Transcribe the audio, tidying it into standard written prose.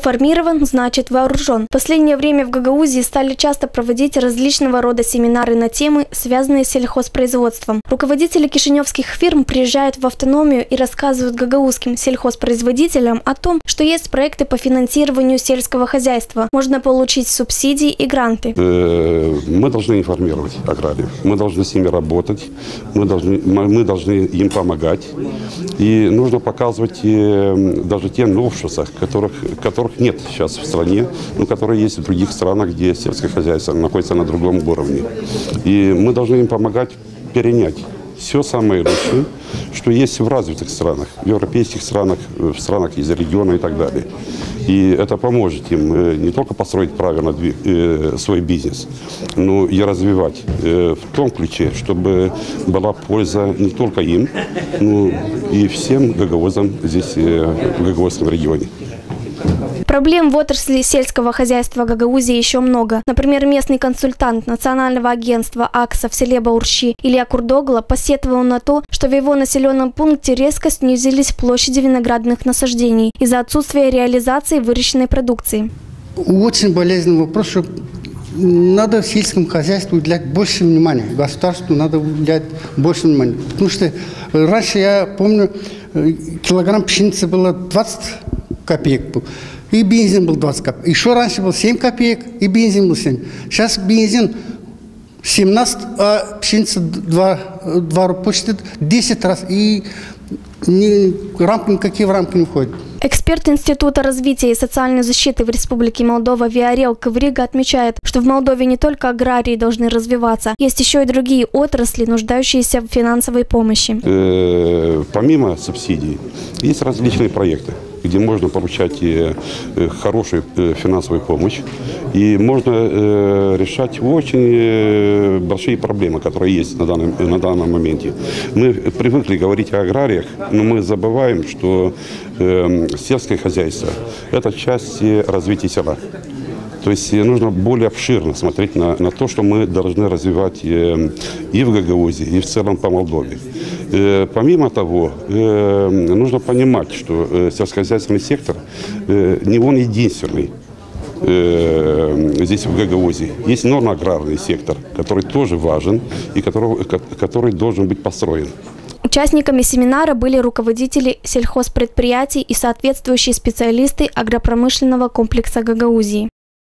Информирован значит вооружен. В последнее время в Гагаузии стали часто проводить различного рода семинары на темы, связанные с сельхозпроизводством. Руководители кишиневских фирм приезжают в автономию и рассказывают гагаузским сельхозпроизводителям о том, что есть проекты по финансированию сельского хозяйства. Можно получить субсидии и гранты. Мы должны информировать аграриев, мы должны с ними работать, мы должны им помогать. И нужно показывать даже те новшества, которых нет сейчас в стране, но которые есть в других странах, где сельское хозяйство находится на другом уровне. И мы должны им помогать перенять все самое лучшее, что есть в развитых странах, в европейских странах, в странах из региона и так далее. И это поможет им не только построить правильно свой бизнес, но и развивать в том ключе, чтобы была польза не только им, но и всем гагаузам здесь, в Гагаузском регионе. Проблем в отрасли сельского хозяйства Гагаузии еще много. Например, местный консультант Национального агентства АКСа в селе Баурщи Илья Курдогла посетовал на то, что в его населенном пункте резко снизились площади виноградных насаждений из-за отсутствия реализации выращенной продукции. Очень болезненный вопрос, что надо сельскому хозяйству уделять больше внимания. Государству надо уделять больше внимания. Потому что раньше, я помню, килограмм пшеницы было 20 копеек был. И бензин был 20 копеек. Еще раньше был 7 копеек, и бензин был 7. Сейчас бензин 17, а пшеница 2 почти 10 раз. И никакие в рамки не входят. Эксперт Института развития и социальной защиты в Республике Молдова Виарел Коврига отмечает, что в Молдове не только аграрии должны развиваться, есть еще и другие отрасли, нуждающиеся в финансовой помощи. Помимо субсидий, есть различные проекты, где можно получать хорошую финансовую помощь, и можно решать очень большие проблемы, которые есть на данном моменте. Мы привыкли говорить о аграриях, но мы забываем, что сельское хозяйство – это часть развития села. То есть нужно более обширно смотреть на то, что мы должны развивать и в Гагаузии, и в целом по Молдове. Помимо того, нужно понимать, что сельскохозяйственный сектор не он единственный здесь в Гагаузии. Есть нормоаграрный сектор, который тоже важен и который должен быть построен. Участниками семинара были руководители сельхозпредприятий и соответствующие специалисты агропромышленного комплекса Гагаузии.